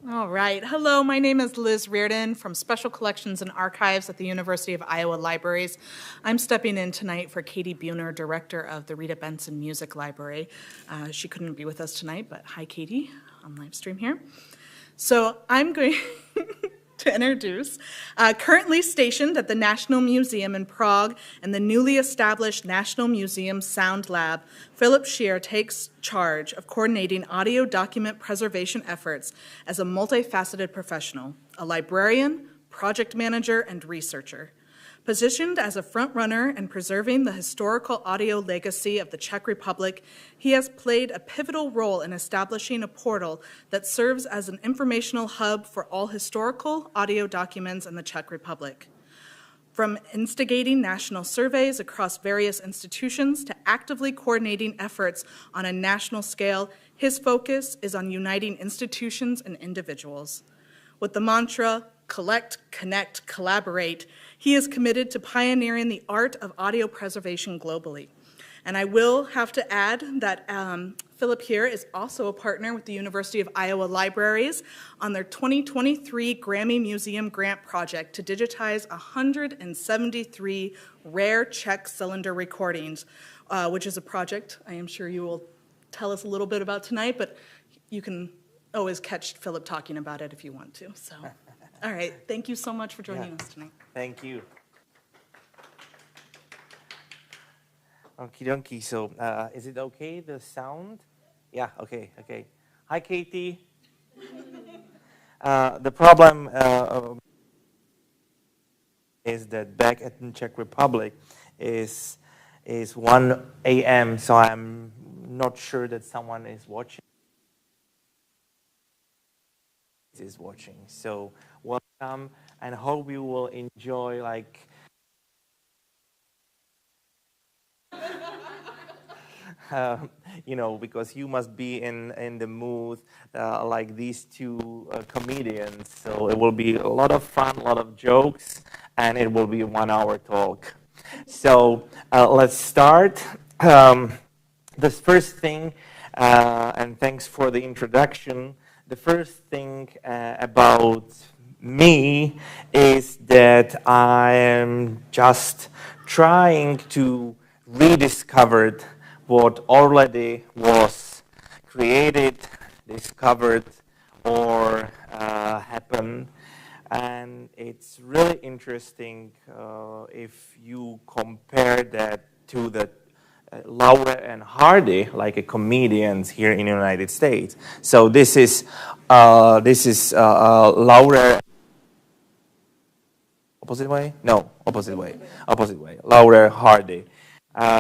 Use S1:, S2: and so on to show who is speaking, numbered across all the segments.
S1: All right. Hello, my name is Liz Reardon from Special Collections and Archives at the University of Iowa Libraries. I'm stepping in tonight for Katie Buhner, director of the Rita Benson Music Library. She couldn't be with us tonight, but hi, Katie, on live stream here. So I'm going to introduce, currently stationed at the National Museum in Prague and the newly established National Museum Sound Lab, Philip Scheer takes charge of coordinating audio document preservation efforts as a multifaceted professional, a librarian, project manager, and researcher. Positioned as a frontrunner in preserving the historical audio legacy of the Czech Republic, he has played a pivotal role in establishing a portal that serves as an informational hub for all historical audio documents in the Czech Republic. From instigating national surveys across various institutions to actively coordinating efforts on a national scale, his focus is on uniting institutions and individuals. With the mantra, collect, connect, collaborate, he is committed to pioneering the art of audio preservation globally. And I will have to add that Philip here is also a partner with the University of Iowa Libraries on their 2023 Grammy Museum Grant Project to digitize 173 rare Czech cylinder recordings, which is a project I am sure you will tell us a little bit about tonight, but you can always catch Philip talking about it if you want to. So, all right, thank you so much for joining us tonight.
S2: Thank you. Okie dokie. So, is it okay, the sound? Yeah, okay. Hi, Katie. The problem is that back at the Czech Republic is 1 a.m., so I'm not sure that someone is watching. So, welcome, and hope you will enjoy, because you must be in the mood like these two comedians. So it will be a lot of fun, a lot of jokes, and it will be a 1 hour talk. So let's start. The first thing, and thanks for the introduction, the first thing about me is that I am just trying to rediscover what already was created, discovered, or happened. And it's really interesting if you compare that to the Laura and Hardy, like a comedians here in the United States. So this is Laura. Opposite way? No, opposite way. Opposite way. Laura Hardy.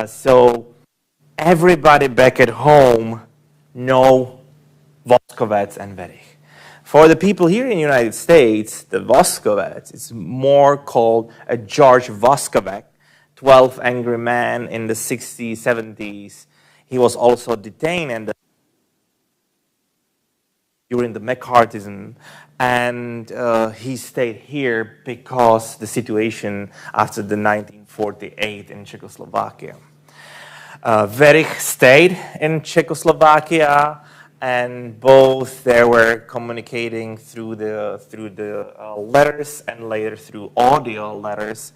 S2: So everybody back at home know Voskovec and Werich. For the people here in the United States, the Voskovec is more called a George Voskovec, 12 angry man in the 60s, 70s. He was also detained during the McCarthyism, and he stayed here because the situation after the 1948 in Czechoslovakia. Werich stayed in Czechoslovakia, and both they were communicating through the letters and later through audio letters,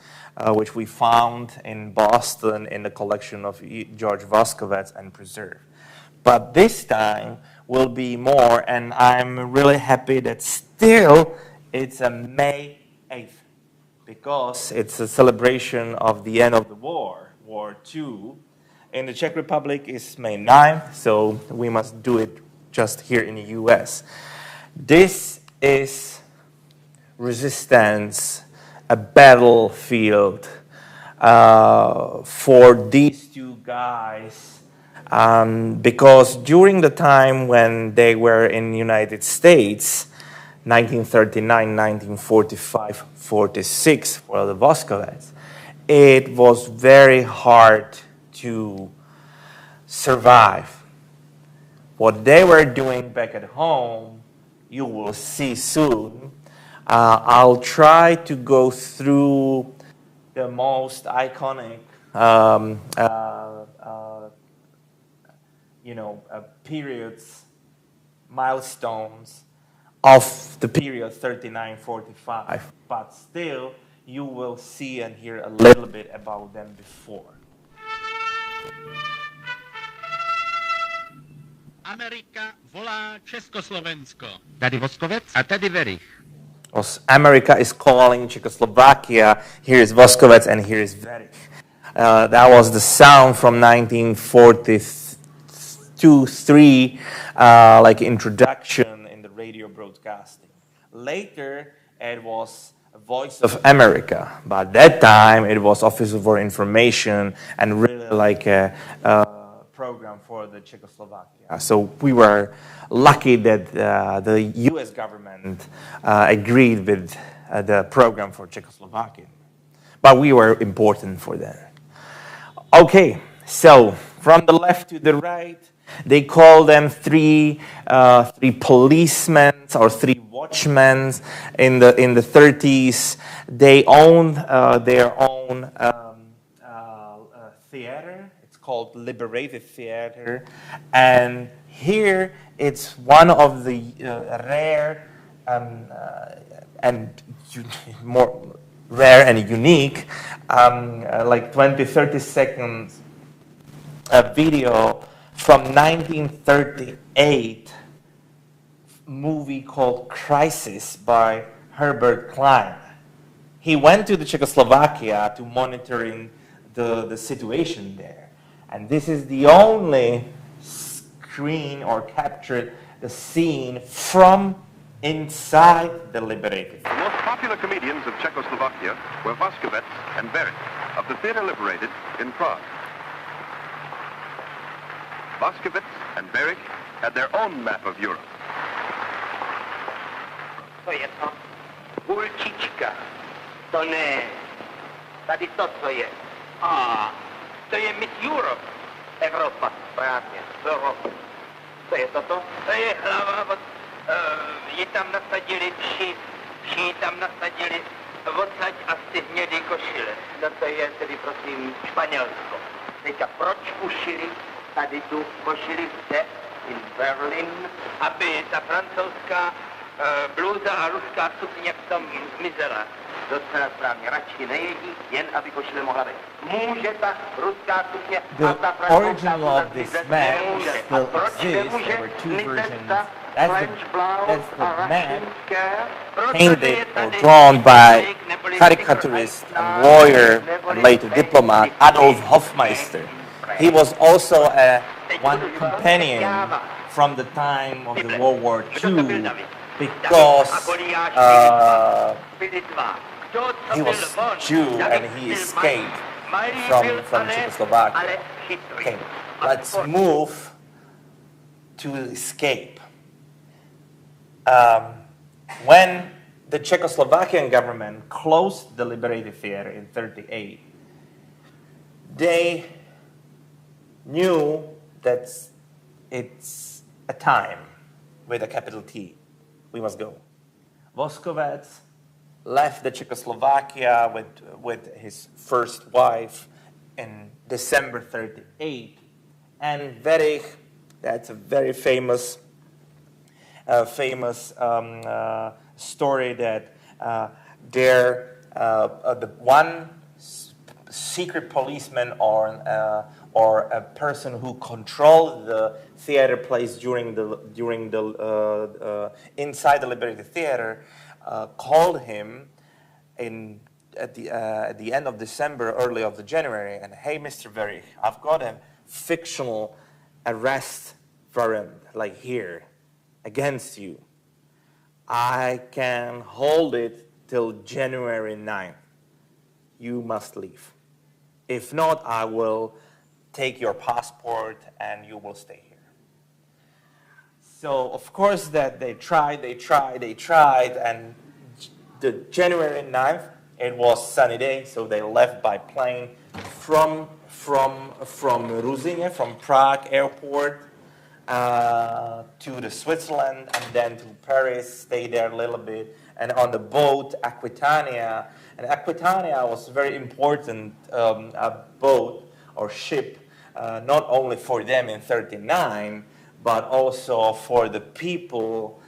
S2: which we found in Boston in the collection of George Voskovec and preserved. But this time will be more, and I'm really happy that still it's a May 8th, because it's a celebration of the end of the war, War II. In the Czech Republic is May 9th, so we must do it just here in the US. This is resistance, a battlefield for these two guys, because during the time when they were in the United States, 1939, 1945, 46 for the Voskovec, it was very hard to survive. What they were doing back at home, you will see soon. I'll try to go through the most iconic periods, milestones of the period 39-45, but still you will see and hear a little bit about them before.
S3: Amerika volá Československo. Tady Voskovec a tady Werich.
S2: America is calling Czechoslovakia. Here is Voskovec and here is Werich. That was the sound from 1942-3, like introduction in the radio broadcasting. Later, it was Voice of America. But at that time, it was Office for Information and really like a program for the Czechoslovakia. So we were lucky that the U.S. government agreed with the program for Czechoslovakia. But we were important for them. Okay, so from the left to the right, they call them three policemen or three watchmen in the 30s. They own their own theater. It's called Liberated Theater, and here it's one of the rare and more rare and unique, like 20-30 seconds video from 1938 movie called Crisis by Herbert Klein. He went to the Czechoslovakia to monitoring the situation there. And this is the only screen or captured the scene from inside the liberated.
S4: The most popular comedians of Czechoslovakia were Voskovec and Werich of the Theater Liberated in Prague. Voskovec and Werich had their own map of Europe.
S5: To je to Hulčička. To ne. Tady to je. A to je Miss Europe. Evropa. Správně. Evropa. To je toto? To je hlava od... ji tam nasadili vši tam nasadili odsaď asi hnědý košile. No to je tedy prosím Španělsko. Teďka proč ušili tady tu košili zde in Berlin, aby ta francouzská bluza a ruská sukně v tom zmizela. Docela správně, radši nejedí, jen aby košile mohla být. Může ta ruská sukně a ta francouzská bluza zmizet? Nemůže. A proč nemůže zmizet ta French blouse a Russian skirt?
S2: Painted or drawn by caricaturist and lawyer and later diplomat Adolf Hofmeister. He was also one companion from the time of the World War II because he was Jew and he escaped from Czechoslovakia. Okay, let's move to escape. When the Czechoslovakian government closed the Liberated Theater in 1938, they knew that it's a time with a capital T. We must go. Voskovec left the Czechoslovakia with his first wife in December 1938, and Werich, that's a very famous story that the one secret policeman or a person who controlled the theater place during the inside the Liberated Theater called him at the end of December, early of the January, and hey, Mr. Werich, I've got a fictional arrest warrant, like here, against you. I can hold it till January 9th. You must leave. If not, I will take your passport and you will stay here. So, of course, that they tried, and the January 9th, it was sunny day, so they left by plane from Ruzyně, from Prague airport, to the Switzerland, and then to Paris, stay there a little bit, and on the boat, Aquitania. And Aquitania was a very important a boat or ship, not only for them in 1939, but also for the people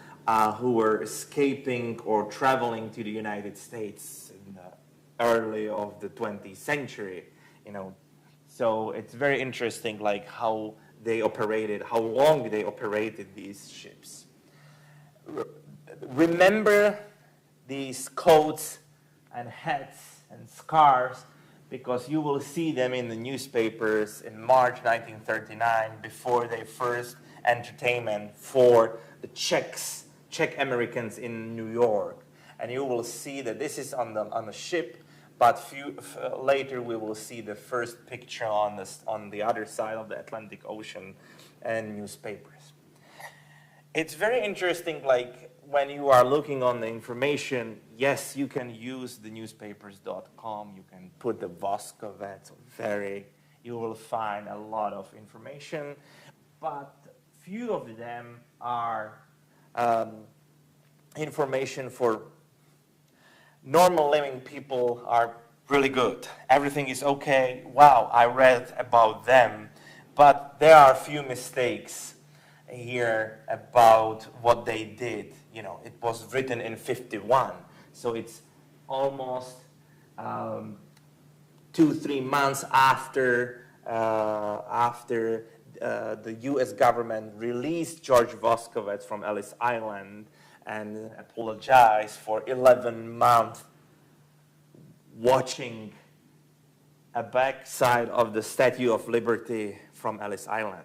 S2: who were escaping or traveling to the United States in the early of the 20th century, you know. So it's very interesting, like how they operated, how long they operated these ships. Remember these coats and hats and scarves, because you will see them in the newspapers in March 1939 before their first entertainment for the Czech Americans in New York. And you will see that this is on the ship, but later we will see the first picture on the other side of the Atlantic Ocean and newspapers. It's very interesting, like when you are looking on the information, yes, you can use the newspapers.com, you can put the Voskovec or Werich, you will find a lot of information, but few of them are information for normal living people are really good. Everything is okay. Wow, I read about them, but there are a few mistakes here about what they did. You know, it was written in 51, so it's almost 2-3 months after the U.S. government released George Voskovec from Ellis Island and apologized for 11 months watching a backside of the Statue of Liberty from Ellis Island.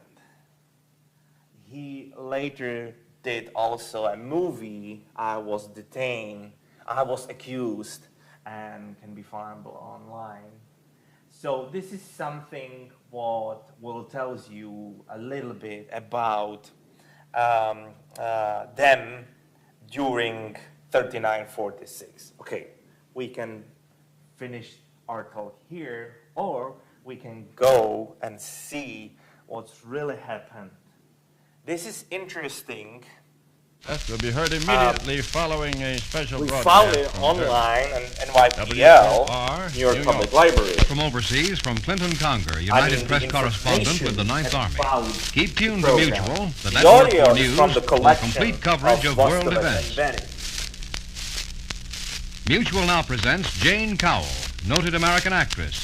S2: He later did also a movie, I Was Detained, I Was Accused, and can be found online. So this is something what will tell you a little bit about them during 39-46. Okay, we can finish our talk here, or we can go and see what's really happened. This is interesting.
S6: That will be heard immediately following a special
S2: We
S6: broadcast.
S2: found it online on NYPL, New York Public Library.
S7: From overseas, from Clinton Conger, United Press correspondent with the Ninth Army. Keep tuned to Mutual, the network for news
S2: from the
S7: for complete coverage of world events. Mutual now presents Jane Cowell, noted American actress.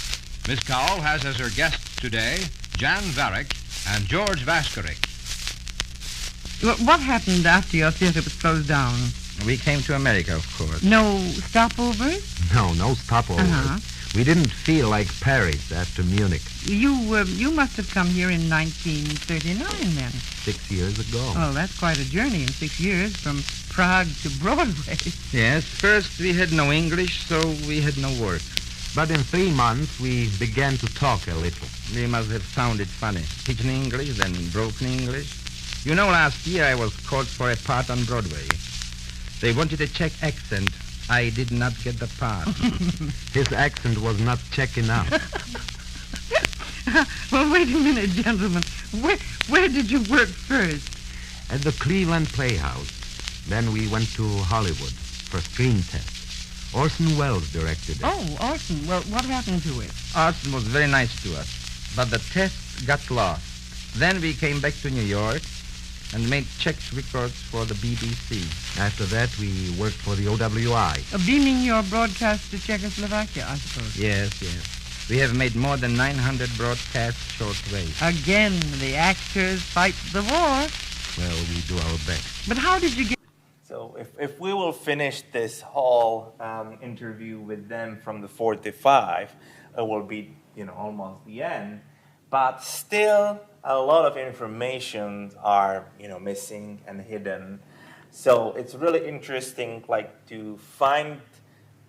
S7: Miss Cowell has as her guests today Jan Werich and George Vaskarich.
S8: What happened after your theater was closed down?
S9: We came to America, of course.
S8: No stopovers?
S9: No stopovers. We didn't feel like Paris after Munich.
S8: You must have come here in 1939 then.
S9: 6 years ago.
S8: Oh, that's quite a journey in 6 years from Prague to Broadway.
S9: Yes, first we had no English, so we had no work. But in 3 months we began to talk a little.
S10: We must have sounded funny. Pidgin English, then broken English. You know, last year I was called for a part on Broadway. They wanted a Czech accent. I did not get the part.
S9: His accent was not Czech enough.
S8: Well, wait a minute, gentlemen. Where did you work first?
S9: At the Cleveland Playhouse. Then we went to Hollywood for screen tests. Orson Welles directed it.
S8: Oh, Orson. Well, what happened to it?
S10: Orson was very nice to us, but the test got lost. Then we came back to New York and made Czech records for the BBC.
S9: After that, we worked for the WWII.
S8: Beaming your broadcast to Czechoslovakia, I suppose.
S10: Yes. We have made more than 900 broadcasts shortwave.
S8: Again, the actors fight the war.
S9: Well, we do our best.
S8: But how did you get...
S2: So if we will finish this whole interview with them from the 45, it will be, almost the end. But still, a lot of information are, missing and hidden. So it's really interesting, like, to find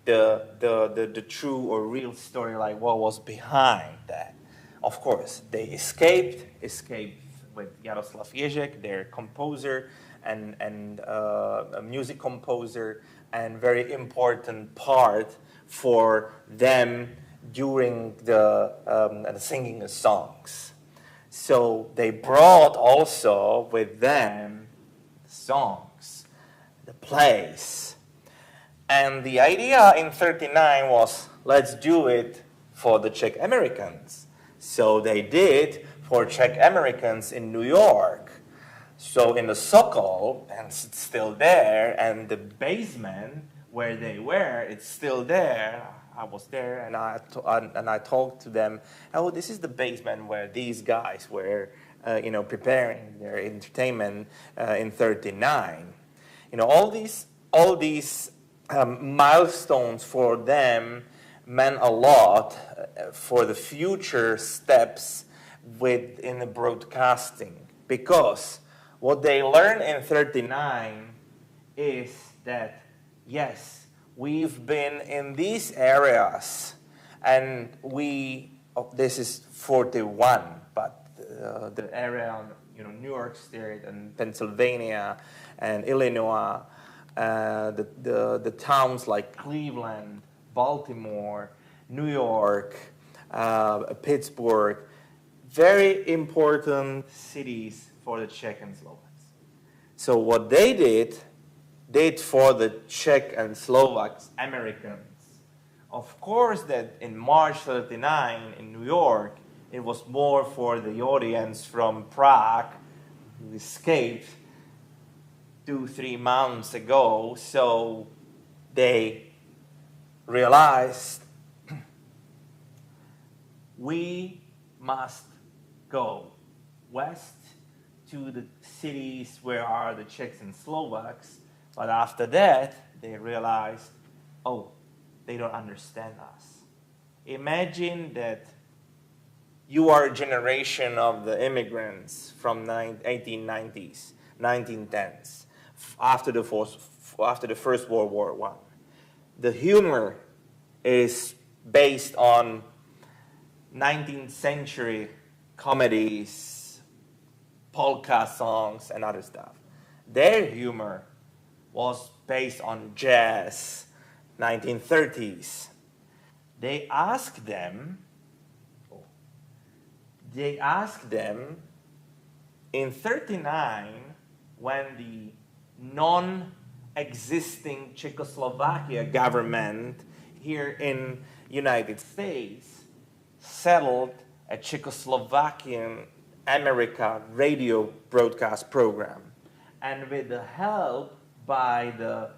S2: the true or real story, like what was behind that. Of course, they escaped with Jaroslav Ježek, their composer and a music composer, and very important part for them during the singing the songs. So they brought also with them songs, the plays. And the idea in 39 was, let's do it for the Czech Americans. So they did for Czech Americans in New York. So in the Sokol, and it's still there, and the basement where they were, it's still there. I was there, and I talked to them. Oh, this is the basement where these guys were, preparing their entertainment in '39. All these milestones for them meant a lot for the future steps within the broadcasting, because what they learned in '39 is that, yes, we've been in these areas, and this is 41, but the area, New York State and Pennsylvania and Illinois, the towns like Cleveland, Baltimore, New York, Pittsburgh, very important cities for the Czech and Slovaks. So what they did for the Czech and Slovaks Americans, of course that in March '39 in New York, it was more for the audience from Prague who escaped 2-3 months ago. So they realized we must go west to the cities where are the Czechs and Slovaks. But after that, they realized, oh, they don't understand us. Imagine that you are a generation of the immigrants from 1890s, 1910s, after the First World War I. The humor is based on 19th century comedies, polka songs, and other stuff. Their humor was based on jazz, 1930s. They asked them in '39, when the non-existing Czechoslovakia government here in United States settled a Czechoslovakian America radio broadcast program. And with the help by the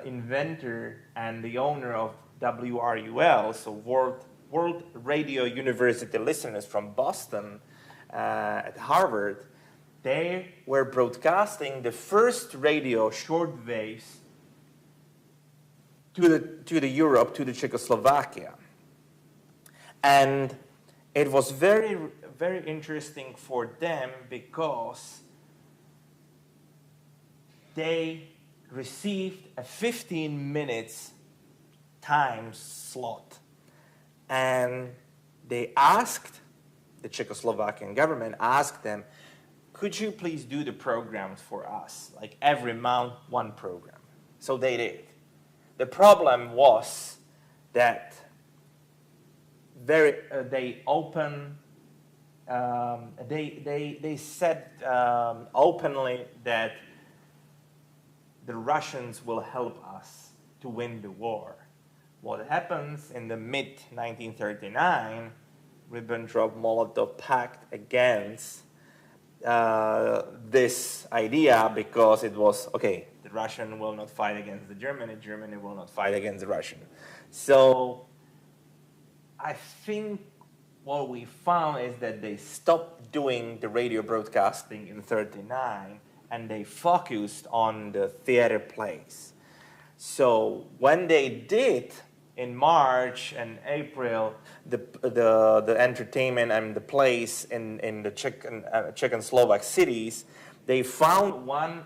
S2: inventor and the owner of WRUL, so World Radio University listeners from Boston at Harvard, they were broadcasting the first radio shortwaves to the Europe, to the Czechoslovakia. And it was very, very interesting for them because they received a 15 minutes time slot. And they asked, the Czechoslovakian government asked them, could you please do the programs for us? Like every month, one program. So they did. The problem was that they said openly that the Russians will help us to win the war. What happens in the mid-1939, Ribbentrop-Molotov pact against this idea, because it was, okay, the Russian will not fight against the Germany, Germany will not fight against the Russian. So I think what we found is that they stopped doing the radio broadcasting in '39 and they focused on the theater plays. So when they did in March and April the entertainment and the plays in the Czech and Slovak cities, they found one,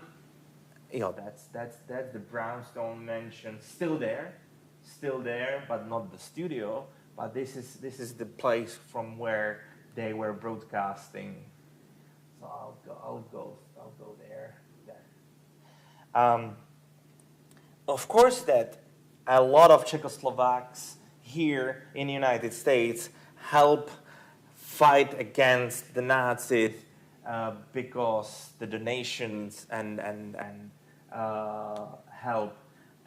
S2: that's the brownstone mansion, still there, but not the studio. But this is the place from where they were broadcasting. So I'll go there. Of course, that a lot of Czechoslovaks here in the United States help fight against the Nazis because the donations and help.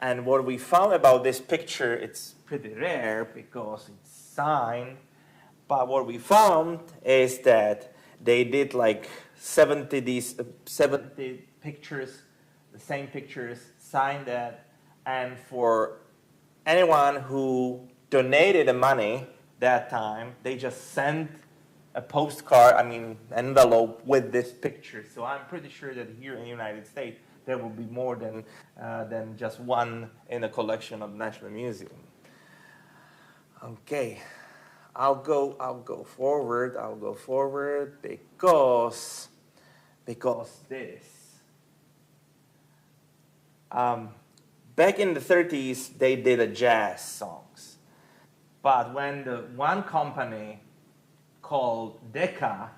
S2: And what we found about this picture, it's pretty rare because it's signed. But what we found is that they did like 70 pictures, the same pictures, signed that, and for anyone who donated the money that time, they just sent a postcard, envelope with this picture. So I'm pretty sure that here in the United States, there will be more than just one in the collection of the National Museum. Okay, I'll go forward because this. Back in the 30s, they did a jazz songs. But when the one company called Decca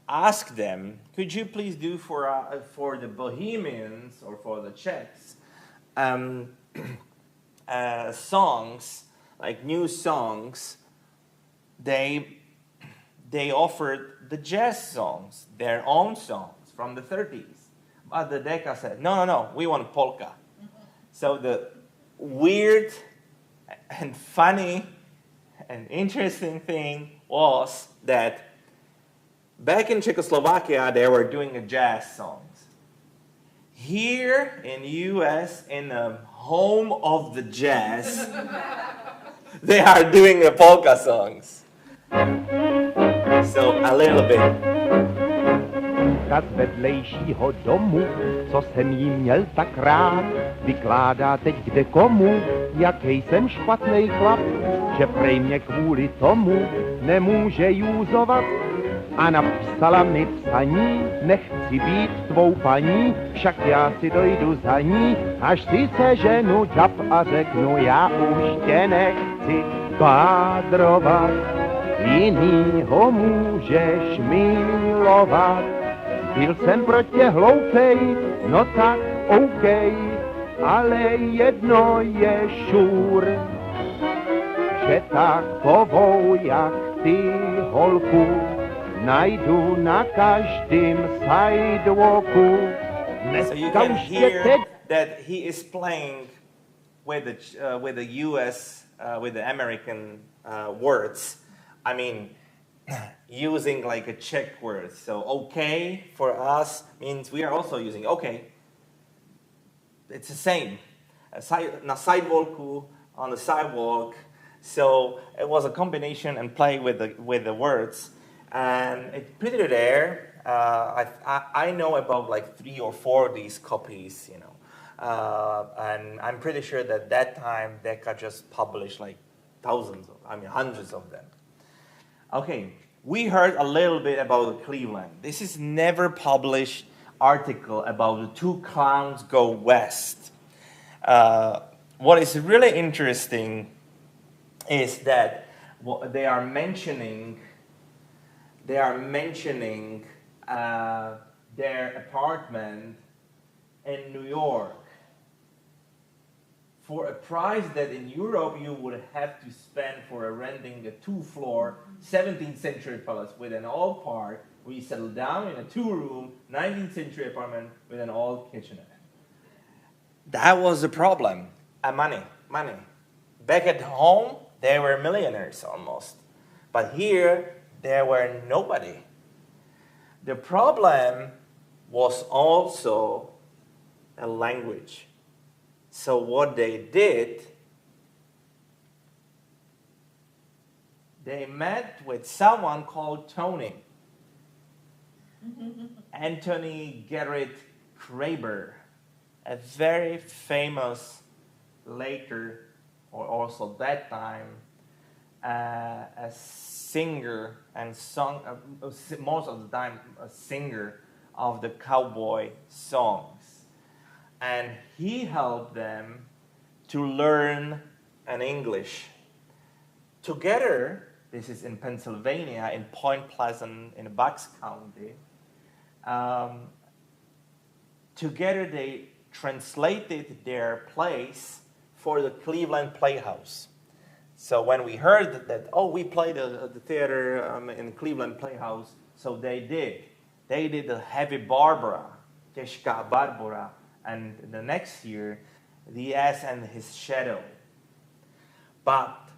S2: asked them, could you please do for the Bohemians or for the Czechs songs, like new songs, they offered the jazz songs, their own songs from the 30s. But the Decca said, no, we want polka. So the weird and funny and interesting thing was that back in Czechoslovakia, they were doing jazz songs. Here in the US, in the home of the jazz, they are doing the polka songs. So a little bit.
S11: Z vedlejšího domu, co jsem jí měl tak rád, vykládá teď kde komu, jaký jsem špatnej chlap, že prej mě kvůli tomu nemůže júzovat. A napsala mi psaní, nechci být tvou paní, však já si dojdu za ní, až si seženu džab a řeknu, já už tě nechci pádrovat, jinýho můžeš milovat. Byl jsem pro tě hloupej, no tak OK, ale jedno je šur, že takovou jak ty holku najdu na každém sidewalku.
S2: So you can hear that he is playing with the US, with the American words. Using like a Czech word. So okay for us means we are also using okay. It's the same. Na sidewalku, on the sidewalk. So it was a combination and play with the words. And it's pretty there. I know about like 3 or 4 of these copies, and I'm pretty sure that time Decca just published like hundreds of them. Okay, we heard a little bit about Cleveland. This is never published article about the 2 clowns go west. What is really interesting is that they are mentioning their apartment in New York for a price that in Europe you would have to spend for renting a 2-floor 17th century palace with an old part where you settle down in a 2-room 19th century apartment with an old kitchenette. That was the problem. Money. Back at home, they were millionaires almost. But here, there were nobody. The problem was also a language. So what they did, they met with someone called Tony. Anthony Gerrit Kraber, a very famous later, or also that time, a singer and song, most of the time a singer of the cowboy songs. And he helped them to learn an English. Together, this is in Pennsylvania, in Point Pleasant, in Bucks County, together they translated their plays for the Cleveland Playhouse. So when we heard that, we played the theater in Cleveland Playhouse, so they did. They did the Heavy Barbara, Těžká Barbara, and the next year, The Ass and His Shadow. But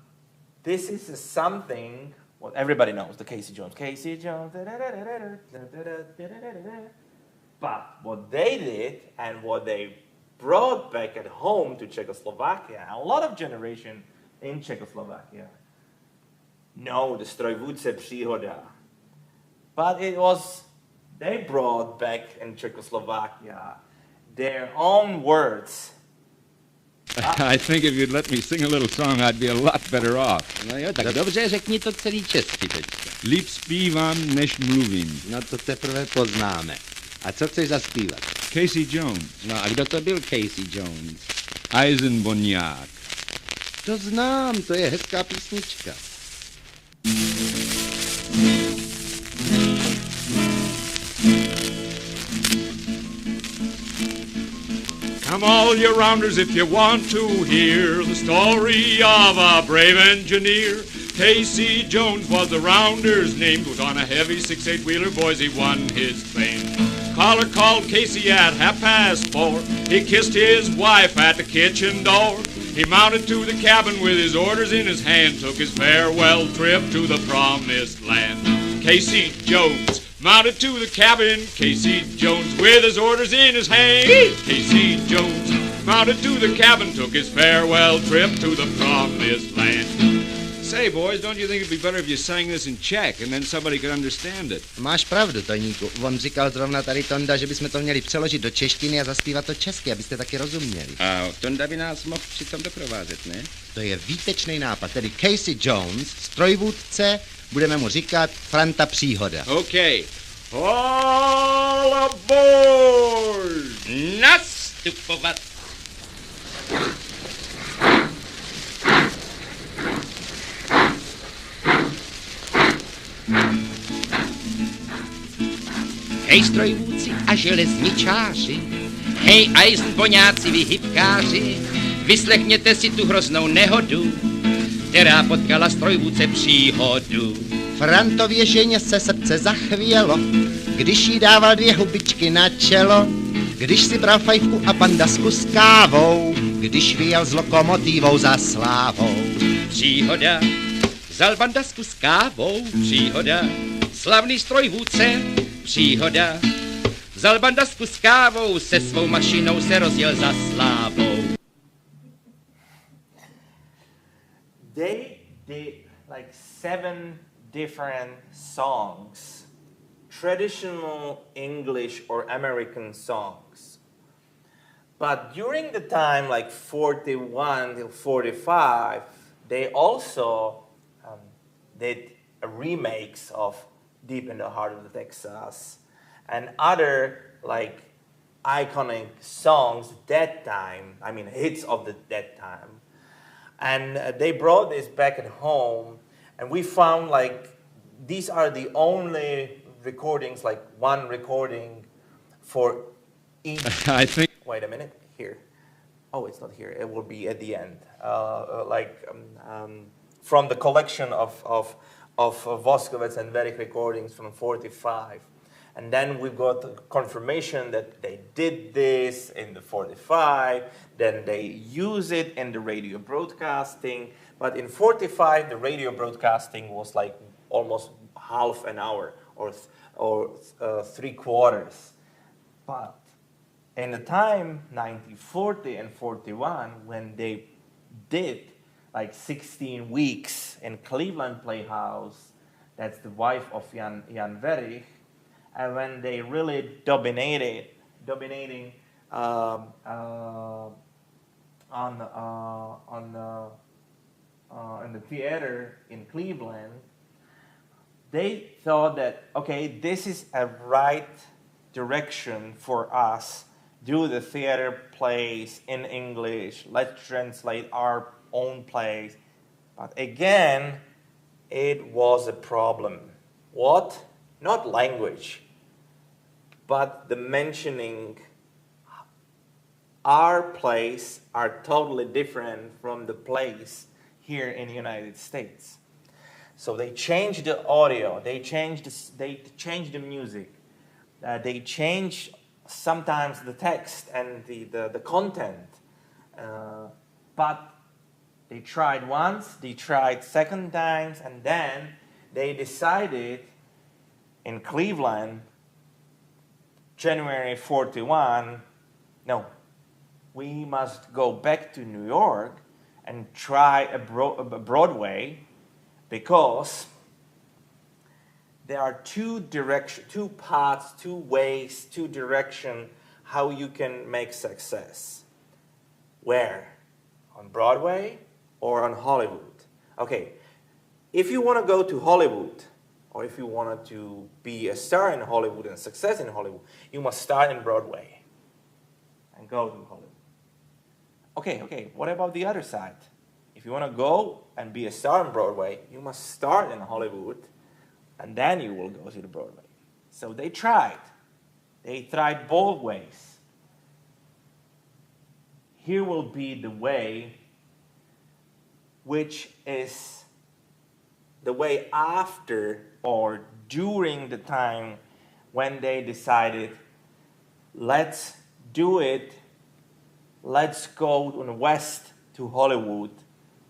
S2: this is something Well, everybody knows the Casey Jones. But what they did and what they brought back at home to Czechoslovakia, a lot of generation in Czechoslovakia know the Strojvůdce Příhoda. But it was, they brought back in Czechoslovakia their own words.
S12: I think if you'd let me sing a little song, I'd be a lot better off.
S10: No jo, tak dobře, řekni to celý česky teďka.
S12: Líp zpívám, než mluvím.
S10: No to teprve poznáme. A co chceš zaspívat?
S12: Casey Jones.
S10: No a kdo to byl Casey Jones?
S12: Eisenboniák.
S10: To znám, to je hezká písnička.
S13: Come all you rounders if you want to hear the story of a brave engineer. Casey Jones was the rounder's name. Was on a heavy 6/8 wheeler, boys, he won his fame. Caller called Casey at 4:30. He kissed his wife at the kitchen door. He mounted to the cabin with his orders in his hand, took his farewell trip to the promised land. Casey Jones mounted to the cabin, Casey Jones with his orders in his hand. Casey Jones mounted to the cabin, took his farewell trip to the promised land.
S12: Say, boys, don't you think it'd be better if you sang this in Czech and then somebody could understand it?
S10: Máš pravdu, Toníku. On říkal zrovna tady Tonda, že bychom to měli přeložit do češtiny a zaspívat to česky, abyste taky rozuměli.
S12: A Tonda by nás mohl přitom doprovázet, ne?
S10: To je výtečný nápad, tedy Casey Jones, strojvůdce, budeme mu říkat Franta Příhoda.
S13: OK. All aboard!
S10: Nastupovat! Hej strojvůdci a železničáři, hej eisenboňáci, vy hybkáři, vyslechněte si tu hroznou nehodu, která potkala strojvůdce Příhodu. Frantově ženě se srdce zachvělo, když jí dával 2 hubičky na čelo, když si bral fajfku a pandasku s kávou, když vyjel s lokomotivou za slávou. Příhoda, vzal bandasku s kávou, příhoda, slavný strojvůdce, příhoda, vzal bandasku s kávou, se svou mašinou se rozjel za slávou.
S2: They did like 7 different songs, traditional English or American songs. But during the time like 41 till 45, they also did a remix of Deep in the Heart of the Texas and other like iconic songs that time, I mean hits of that time. And they brought this back at home, and we found like these are the only recordings, like one recording for each.
S12: I think.
S2: Wait a minute, here. Oh, it's not here. It will be at the end. From the collection of Voskovec and Werich recordings from 45. And then we got the confirmation that they did this in the 45, then they use it in the radio broadcasting. But in 45, the radio broadcasting was like almost half an hour or 3/4. But in the time, 1940 and 41, when they did like 16 weeks in Cleveland Playhouse, that's the wife of Jan Werich, and when they really dominating in the theater in Cleveland, they thought that, okay, this is a right direction for us. Do the theater plays in English. Let's translate our own plays. But again, it was a problem. What? Not language, but the mentioning. Our plays are totally different from the plays here in the United States. So they changed the audio, they changed the music, they changed sometimes the text and the content. But they tried once, they tried second times, and then they decided in Cleveland, January 41, no, we must go back to New York and try a Broadway, because there are two paths, two ways, two directions how you can make success. Where? On Broadway or on Hollywood? Okay, if you want to go to Hollywood, or if you wanted to be a star in Hollywood and success in Hollywood, you must start in Broadway and go to Hollywood. Okay, what about the other side? If you want to go and be a star in Broadway, you must start in Hollywood, and then you will go to the Broadway. So they tried. They tried both ways. Here will be the way which is the way after or during the time when they decided, let's do it, let's go on the west to Hollywood,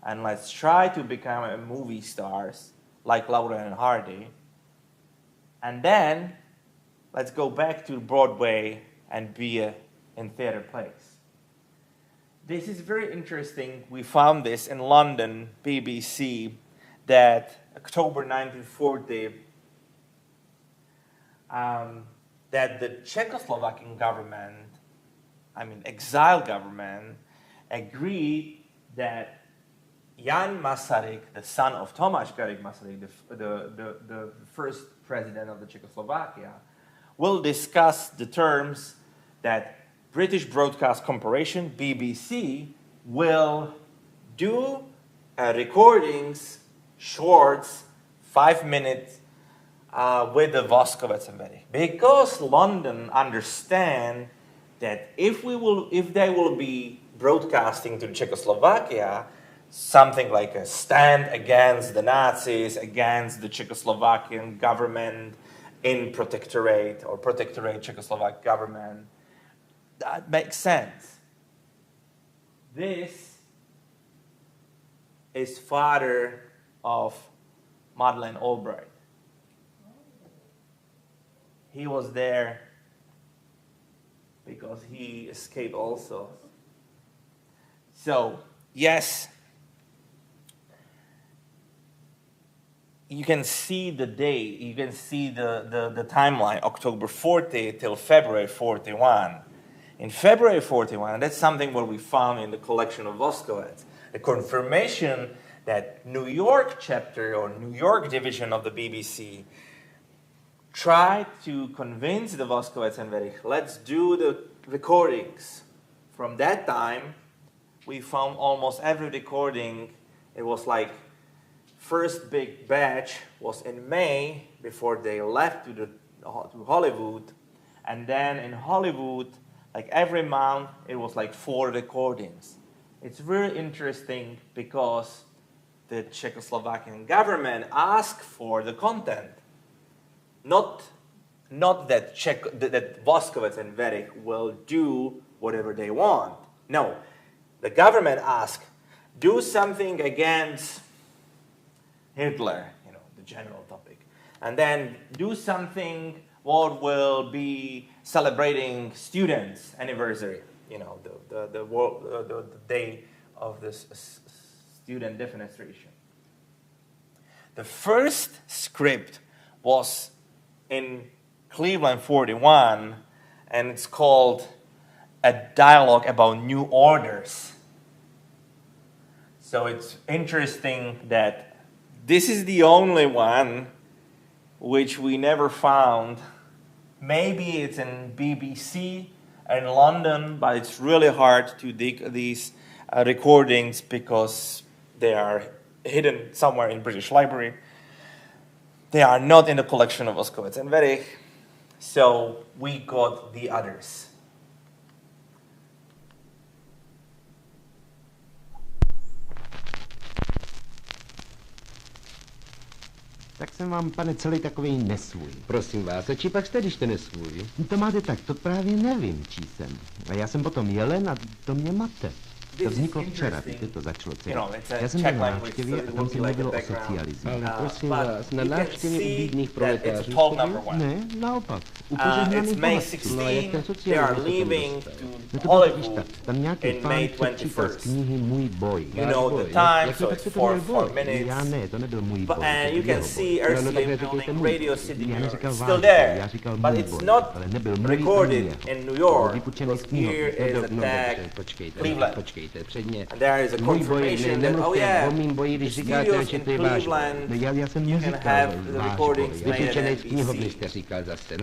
S2: and let's try to become a movie stars like Laurel and Hardy, and then let's go back to Broadway and be in theater plays. This is very interesting. We found this in London, BBC, that October 1940, that the Czechoslovakian government, exiled government, agreed that Jan Masaryk, the son of Tomáš Garrigue Masaryk, the first president of the Czechoslovakia, will discuss the terms that British Broadcast Corporation, BBC, will do recordings, shorts, 5 minutes, with the Voskovec and Werich. Because London understand that if they will be broadcasting to Czechoslovakia, something like a stand against the Nazis, against the Czechoslovakian government in protectorate or protectorate Czechoslovak government, that makes sense. This is father of Madeleine Albright. He was there because he escaped also. So, yes, you can see the date, you can see the timeline, October 40 till February 41. In February 41, that's something what we found in the collection of Voskovec, the confirmation that New York chapter or New York division of the BBC tried to convince the Voskovec and Werich, let's do the recordings. From that time, we found almost every recording. It was like first big batch was in May before they left to Hollywood, and then in Hollywood, like every month, it was like 4 recordings. It's very interesting because the Czechoslovakian government asked for the content. Not that that Voskovec and Werich will do whatever they want. No, the government asked, do something against Hitler, the general topic, and then do something what will be celebrating students' anniversary, the day of the student defenestration. The first script was in Cleveland 41, and it's called A Dialogue About New Orders. So it's interesting that this is the only one which we never found. Maybe it's in BBC in London, but it's really hard to dig these recordings because they are hidden somewhere in British Library. They are not in the collection of Voskovec and Werich, so we got the others.
S9: Tak jsem vám, pane, celý takový nesvůj.
S14: Prosím vás, a či pak jste, když jste nesvůj?
S9: To máte tak, to právě nevím, čí jsem. A já jsem potom jelen a to mě mate. To vzniklo včera, víte, to začalo celé. Já jsem byl na návštěvě a tam se mluvilo o socialismu.
S14: Ale prosím vás, na návštěvě u bídných proletářů?
S9: Ne, naopak. U požehnaných bohatců. No a jak ten socialismus se tam dostal? No to bylo totiž tak. Tam nějaký pán přečítal z knihy Můj boj. Jaký pak se to měl boj? Já ne, to nebyl můj boj. No takhle říkejte můj. Já neříkal váš boj, já říkal můj boj. Ale nebyl můj ani jeho. Vypučený z knihy. No počkejte, předně. Můj boj, nemluvte o mým boji, když říkáte, že to je váš boj. No já jsem neříkal váš boj. Vypučený z knihovny jste říkal zase.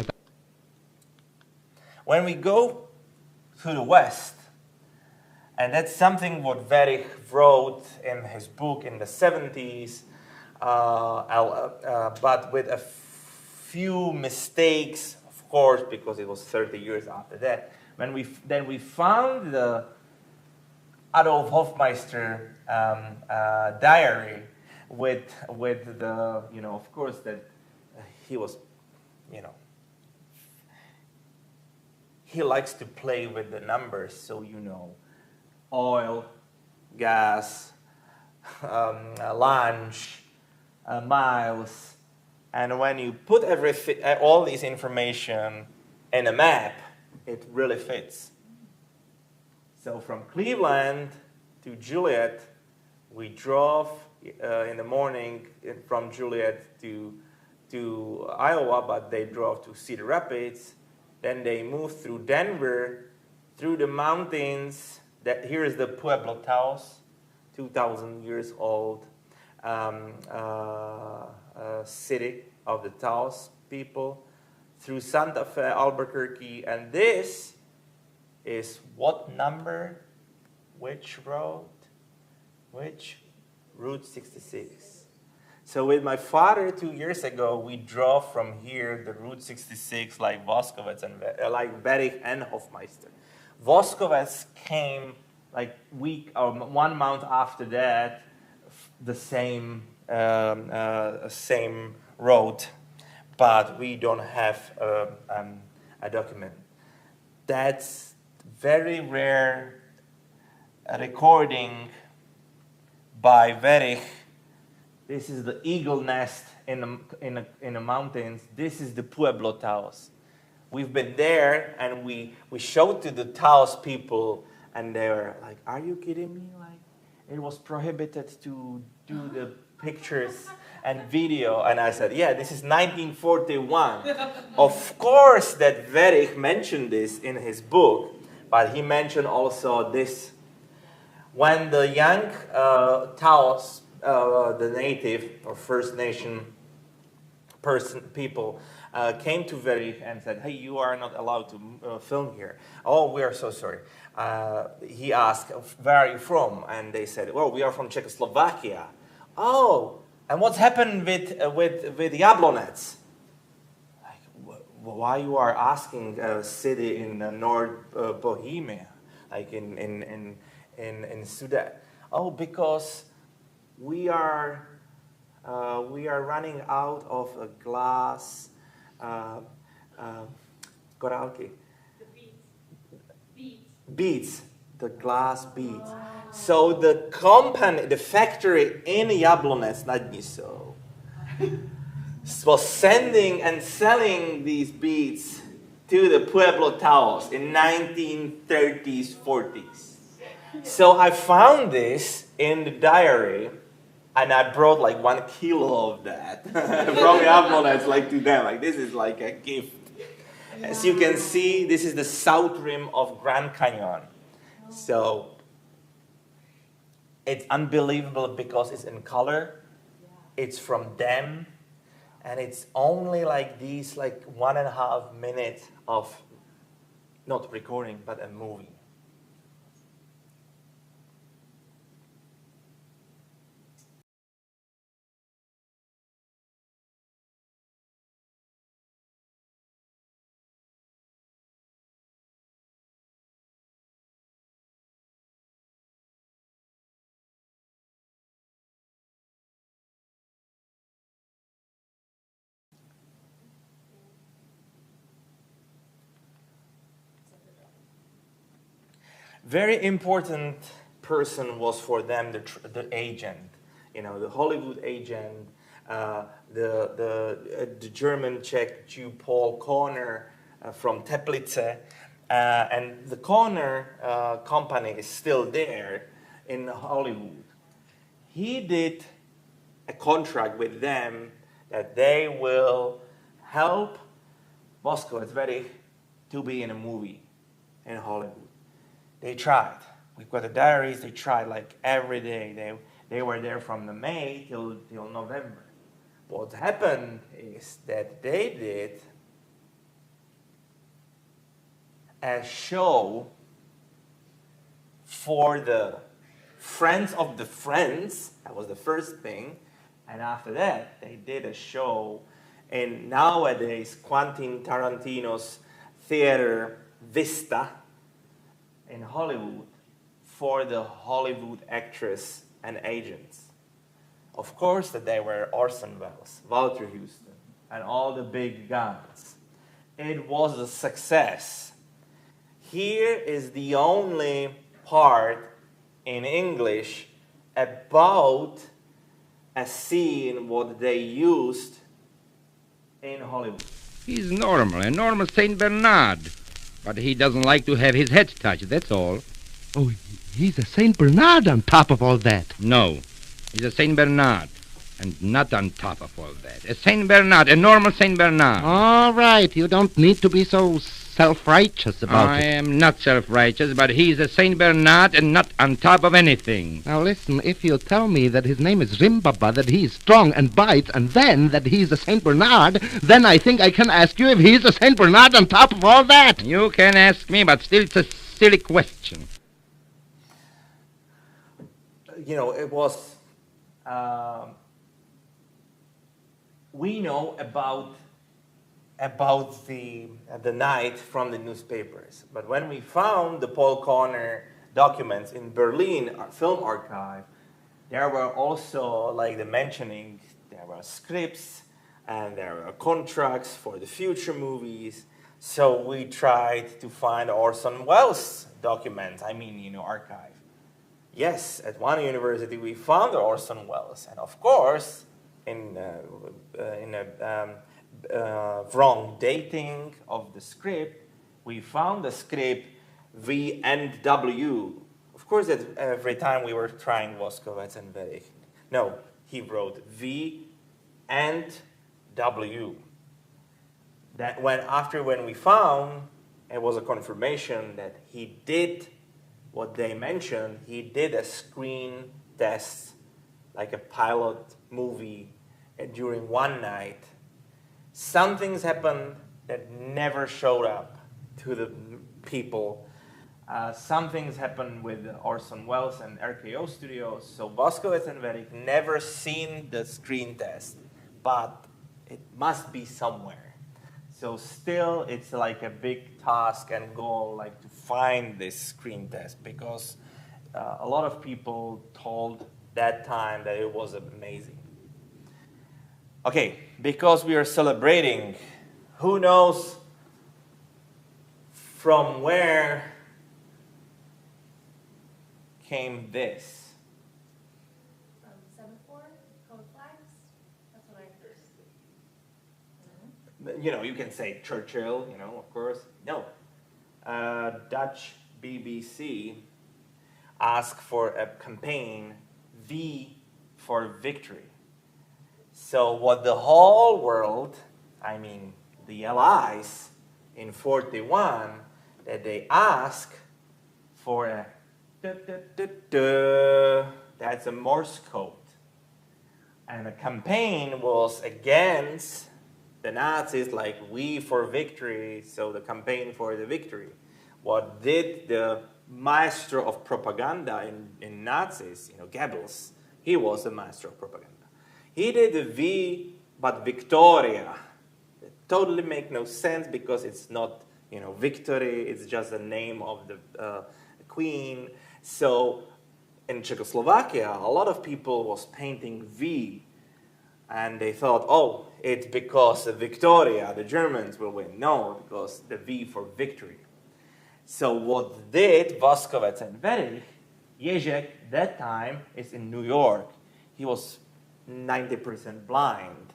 S2: When we go to the West, and that's something what Werich wrote in his book in the 70s, but with a few mistakes, of course, because it was 30 years after that. When we found the Adolf Hofmeister diary with the, of course, that he was, he likes to play with the numbers, so oil, gas, lunch, miles, and when you put all this information in a map, it really fits. So from Cleveland to Juliet, we drove in the morning from Juliet to Iowa, but they drove to Cedar Rapids. Then they moved through Denver, through the mountains. Here is the Pueblo Taos, 2,000 years old city of the Taos people, through Santa Fe, Albuquerque, and this is what number, which road, which Route 66. So with my father 2 years ago, we drove from here the Route 66 like Voskovec and like Werich and Hofmeister. Voskovec came like 1 month after that, the same road, but we don't have a document. That's very rare recording by Werich. This is the eagle nest in the mountains. This is the Pueblo Taos. We've been there and we showed to the Taos people, and they were like, "Are you kidding me? Like, it was prohibited to do the pictures and video." And I said, "Yeah, this is 1941." Of course, that Werich mentioned this in his book, but he mentioned also this. When the young Taos, the native or First Nation people, came to Werich and said, "Hey, you are not allowed to film here." "Oh, we are so sorry." He asked, "Where are you from?" And they said, "Well, we are from Czechoslovakia." "Oh, and what's happened with Jablonec?" Like, why you are asking a city in North Bohemia, like in Sudan? "Oh, because we are running out of a glass korálky. Beads, the glass beads." So the company, the factory in Jablonec nad Nisou was sending and selling these beads to the Pueblo Taos in 1930s, 40s. So I found this in the diary, and I brought like 1 kilo of that from Jablonec, like to them. Like, this is like a gift. As you can see, this is the south rim of Grand Canyon. So it's unbelievable because it's in color. It's from them. And it's only like these, like 1.5 minutes of, not recording, but a movie. Very important person was for them the agent, the Hollywood agent, the German Czech Jew Paul Corner from Teplice, and the Corner company is still there in Hollywood. He did a contract with them that they will help Voskovec Werich to be in a movie in Hollywood. They tried. We've got the diaries. They tried like every day. They were there from the May till November. What happened is that they did a show for the Friends of the Friends. That was the first thing. And after that, they did a show in nowadays Quentin Tarantino's theater Vista in Hollywood for the Hollywood actress and agents. Of course that they were Orson Welles, Walter Houston, and all the big guns. It was a success. Here is the only part in English about a scene what they used in Hollywood.
S10: He's normal, a normal Saint Bernard. But he doesn't like to have his head touched, that's all.
S14: Oh, he's a Saint Bernard on top of all that.
S10: No, he's a Saint Bernard. And not on top of all that. A Saint Bernard, a normal Saint Bernard.
S14: All right, you don't need to be so self-righteous about it.
S10: I am not self-righteous, but he's a Saint Bernard and not on top of anything.
S14: Now listen, if you tell me that his name is Rimbaba, that he's strong and bites, and then that he's a Saint Bernard, then I think I can ask you if he's a Saint Bernard on top of all that.
S10: You can ask me, but still it's a silly question.
S2: It was... we know about the night from the newspapers. But when we found the Paul Corner documents in Berlin Film Archive, there were also like the mentioning, there were scripts and there were contracts for the future movies. So we tried to find Orson Welles documents, archive. Yes, at one university we found Orson Welles, and of course, in a wrong dating of the script, we found the script V and W. Of course, that every time we were trying Voskovec and Werich. No, he wrote V and W. That when we found, it was a confirmation that he did what they mentioned. He did a screen test, like a pilot movie, during one night. Some things happened that never showed up to the people. Some things happened with Orson Welles and RKO Studios, so Voskovec and Werich never seen the screen test, but it must be somewhere. So still, it's like a big task and goal, like to find this screen test, because a lot of people told that time that it was amazing. Okay, because we are celebrating, who knows from where came this?
S15: From Semaphore, code flags. That's what I heard.
S2: You can say Churchill, of course. No. Dutch BBC asked for a campaign, V for Victory. So what the whole world, the Allies in 41, that they ask for a that's a Morse code. And the campaign was against the Nazis, like we for victory, so the campaign for the victory. What did the maestro of propaganda in Nazis, Goebbels, he was the master of propaganda. He did the V, but Victoria. It totally makes no sense because it's not, victory, it's just the name of the queen. So in Czechoslovakia, a lot of people was painting V, and they thought, oh, it's because of Victoria, the Germans will win. No, because the V for victory. So what did Voskovec and Werich Ježek, that time, is in New York. He was 90% blind.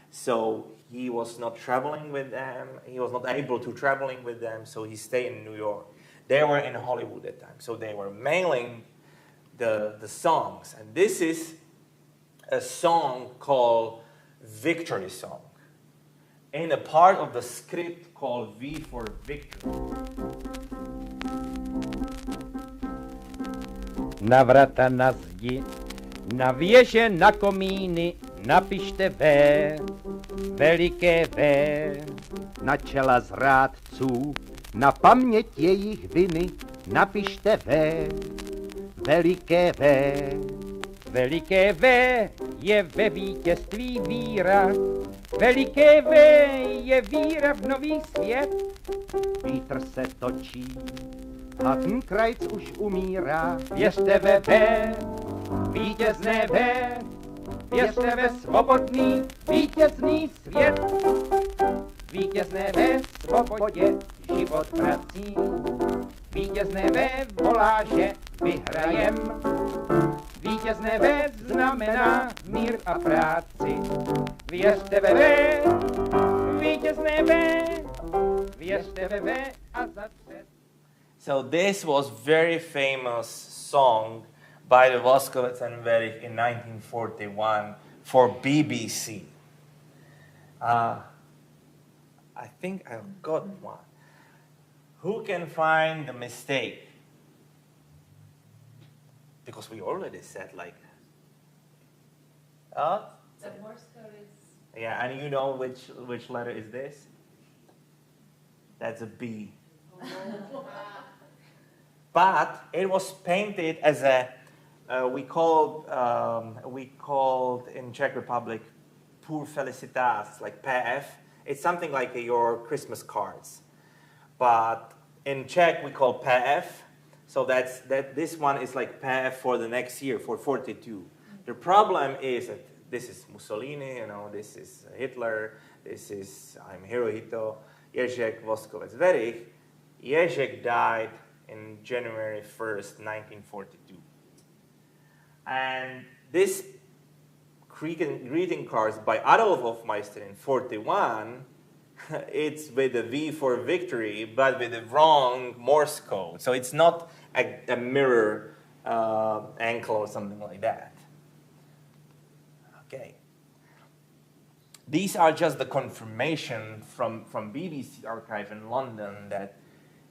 S2: So he was not traveling with them. He was not able to traveling with them, so he stayed in New York. They were in Hollywood at that time, so they were mailing the songs. And this is a song called Victory Song, in a part of the script called V for Victory.
S11: Na vrata, na zdi, na věže, na komíny, napište V, veliké V, na čela zrádců, na paměť jejich viny, napište V, veliké V. Veliké V je ve vítězství víra, veliké V je víra v nový svět. Vítr se točí, Hakenkrajc už umírá, věřte ve V, vítězné V, věřte ve svobodný, vítězný svět. Vítězné ve svobodě život vrací, vítězné ve volá, že vyhrajem. Vítězné ve znamená mír a práci. Věřte ve ve, vítězné ve, věřte ve ve a zatřet.
S2: So this was very famous song by the Voskovec and Werich in 1941 for BBC. I think I've got one. Who can find the mistake? Because we already said like,
S15: The Morse code is...
S2: yeah, and you know which letter is this? That's a B. But it was painted as a, we called in Czech Republic, Pour Felicitas, like PF. It's something like your Christmas cards. But in Czech we call PF. So this one is like PF for the next year, for 42. The problem is that this is Mussolini, you know, this is Hitler, this is Hirohito, Ježek, Voskovec, Werich. Ježek died in January 1st, 1942. And this greeting cards by Adolf Hofmeister in 41, it's with a V for victory, but with the wrong Morse code. So it's not a mirror ankle or something like that. Okay. These are just the confirmation from BBC archive in London that,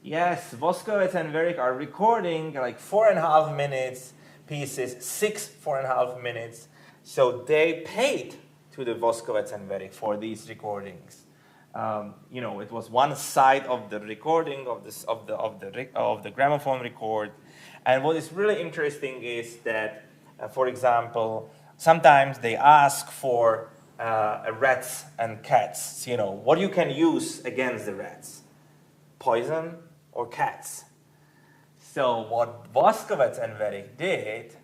S2: yes, Voskovec and Werich are recording like 4.5 minutes pieces, 6 4.5 minutes. So they paid to the Voskovec and Werich for these recordings. You know, it was one side of the recording of the gramophone record. And what is really interesting is that, for example, sometimes they ask for rats and cats. You know, what you can use against the rats? Poison or cats? So what Voskovec and Werich did,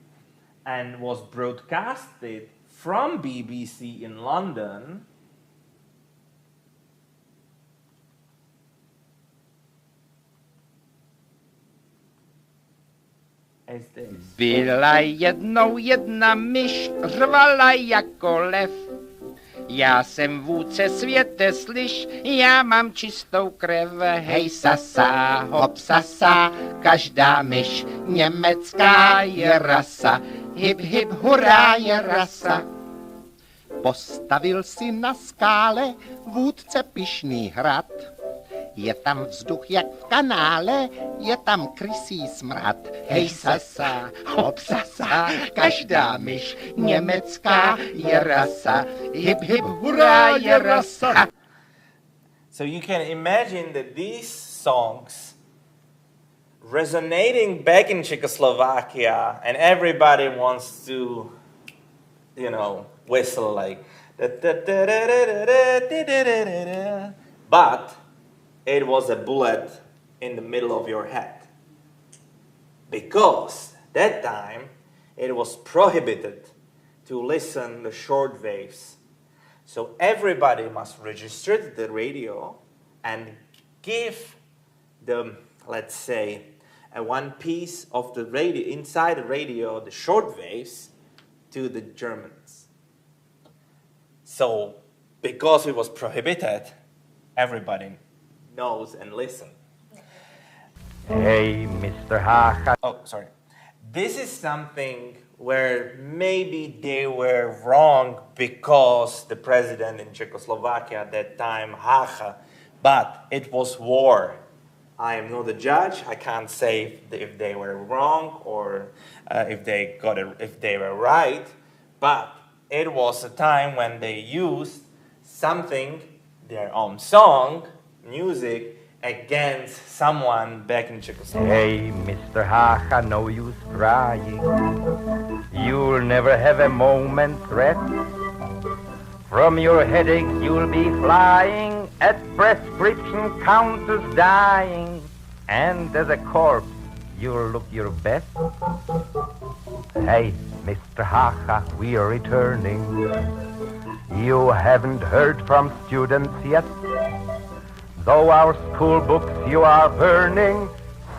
S2: and was broadcasted from BBC in London, is this.
S16: Byla jednou jedna myš, řvala jako lev. Já jsem vůdce světe, slyš, já mám čistou krev. Hej sasa, hop sasa, každá myš německá je rasa. Hip hip hurá je rasa. Postavil si na skále vůdce pyšný hrad. Je tam vzduch jak v kanále, je tam krysí smrad. Hej sasa, hop sasa, každá myš německá je rasa. Hip hip hurá je rasa.
S2: So you can imagine that these songs resonating back in Czechoslovakia, and everybody wants to, you know, whistle like, but it was a bullet in the middle of your head. Because that time it was prohibited to listen to short waves. So everybody must register the radio and give the, let's say, one piece of the radio, inside the radio, the short waves, to the Germans. So, because it was prohibited, everybody knows and listens.
S11: Hey, Mr. Hacha.
S2: Oh, sorry. This is something where maybe they were wrong because the president in Czechoslovakia at that time, Hacha, but it was war. I am not a judge. I can't say if they were wrong or if they were right. But it was a time when they used something, their own song, music, against someone back in Czechoslovakia.
S11: Hey, Mr. Hacha, no use crying. You'll never have a moment's rest. From your headache you'll be flying at prescription counters dying. And as a corpse you'll look your best. Hey, Mr. Hacha, we are returning. You haven't heard from students yet. Though our school books you are burning,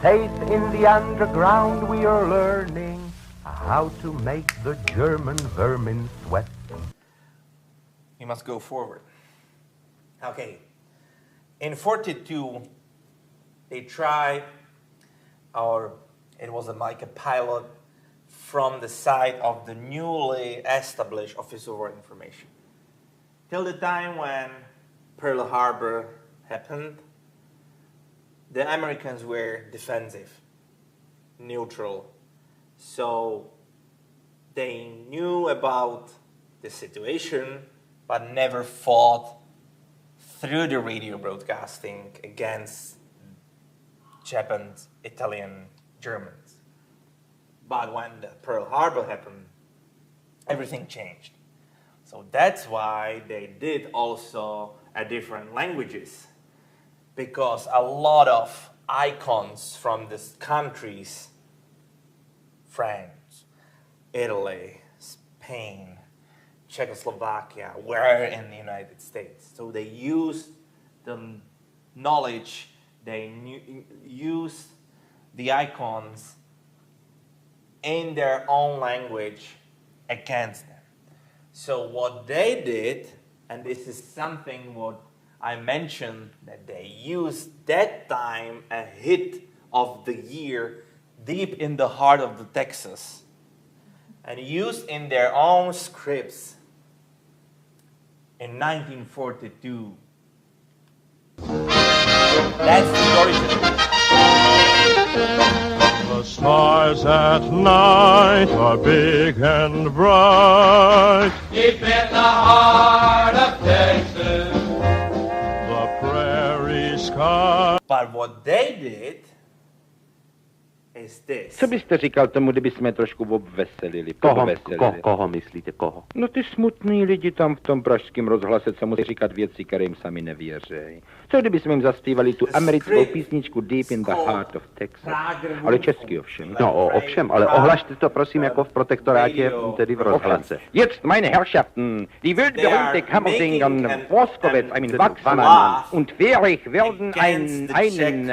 S11: safe in the underground we are learning how to make the German vermin sweat.
S2: We must go forward. Okay. In 42, they tried, or it was like a pilot from the side of the newly established Office of War Information. Till the time when Pearl Harbor happened, the Americans were defensive, neutral. So they knew about the situation, but never fought through the radio broadcasting against Japanese, Italian, Germans. But when the Pearl Harbor happened, everything changed. So that's why they did also different languages, because a lot of icons from these countries, France, Italy, Spain, Czechoslovakia, were in the United States. So they used the knowledge, they used the icons in their own language against them. So what they did, and this is something what I mentioned, that they used that time a hit of the year deep in the heart of the Texas, and used in their own scripts in 1942. That's the original.
S17: The stars at night are big and bright.
S18: Deep in the heart of Texas,
S17: The prairie sky.
S2: But what they did is this.
S14: Co byste říkal tomu, kdybychom trošku obveselili?
S19: Koho myslíte, koho?
S14: No ty smutný lidi tam v tom pražském rozhlase, co musí říkat věci, které jim sami nevěřejí. Co kdybychom jim zaspívali tu americkou písničku Deep in the Heart of Texas? Ale česky ovšem.
S19: No, ovšem, ale ohlašte to prosím jako v protektorátě, tedy v rozhlase.
S14: Jetzt, meine Herrschaften, die weltberühmte Kammersingern Voskovec, Wachsmann und Werich werden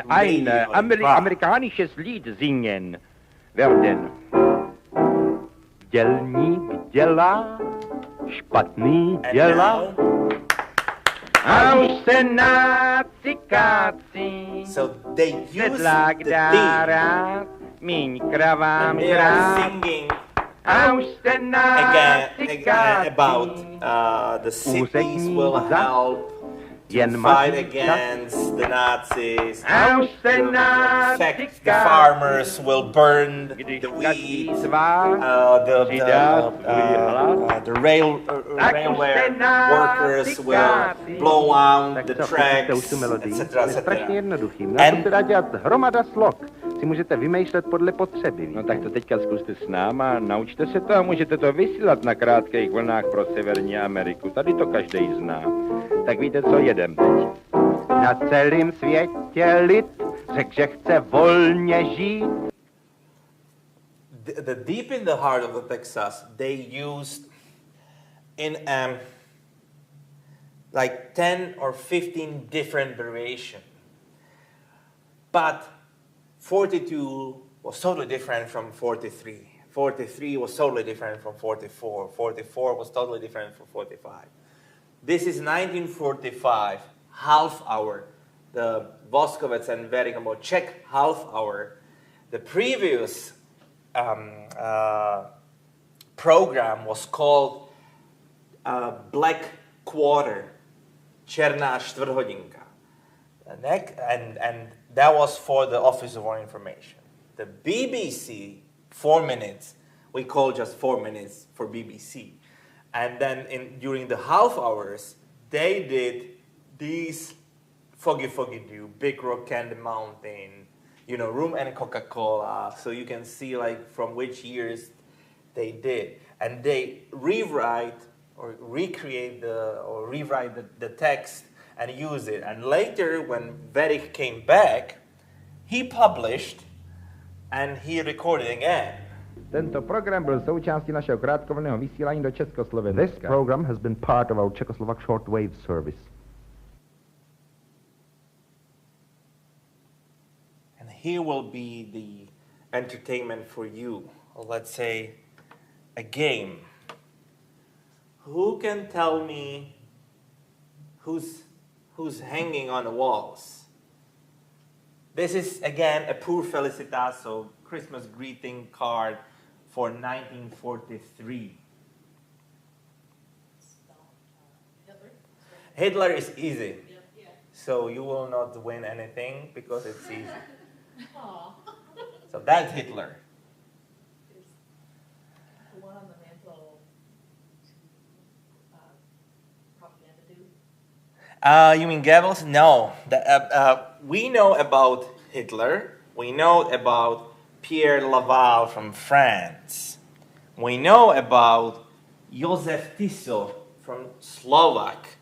S14: ein amerikanisches Lied singen. Werden.
S11: Dělník dělá, špatný dělá.
S14: A už se náci kácí,
S2: sedlák
S14: dá rád, míň kravám rád. A už se náci kácí,
S2: about the cities will help to fight against the Nazis. The farmers will burn the wheat. The railway workers will blow out the tracks, etc.
S14: Strašně jednoduchý. Na to se dá dělat hromada slok. Si můžete vymýšlet podle potřeby. No tak to teďka zkuste s náma, naučte se to a můžete to vysílat na krátkých vlnách pro Severní Ameriku. Tady to každý zná. Tak víte co, jedem teď. Na celém světě lid řekl, že chce volně žít.
S2: The deep in the heart of the Texas, they used in like 10 or 15 different variations. But 42 was totally different from 43. 43 was totally different from 44. 44 was totally different from 45. This is 1945, half hour. The Voskovec and Werich about Czech half hour. The previous program was called Black Quarter, Černá čtvrthodinka. And that was for the Office of Foreign Information. The BBC, 4 minutes, we call just 4 minutes for BBC. And then during the half hours, they did these Foggy Foggy Dew, Big Rock Candy Mountain, you know, Rum and Coca-Cola. So you can see like from which years they did. And they rewrite or recreate the text and use it. And later when Werich came back, he published and he recorded again.
S14: Tento program byl součástí našeho krátkovlnného vysílání do Československa.
S11: This program has been part of our Czechoslovak shortwave service.
S2: And here will be the entertainment for you. Let's say a game. Who can tell me who's hanging on the walls? This is again a Pour Felicitas, so Christmas greeting card for 1943. Hitler is easy. So you will not win anything because it's easy. So that's Hitler.
S15: The one on the mantle, propaganda do?
S2: You mean Goebbels? No. We know about Hitler. We know about Pierre Laval from France. We know about Josef Tiso from Slovak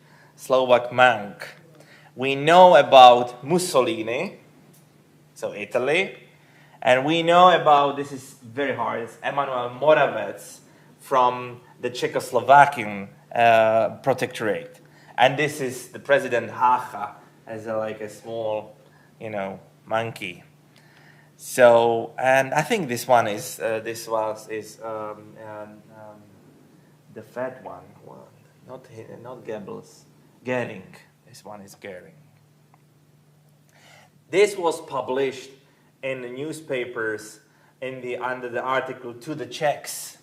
S2: monk. We know about Mussolini, so Italy. And we know about, this is very hard, it's Emanuel Moravec from the Czechoslovakian protectorate. And this is the President Hacha as like a small, you know, monkey. So, and I think this one is the fat one. Well, not Goebbels, Goering. This one is Goering. This was published in the newspapers under the article "To the Czechs,"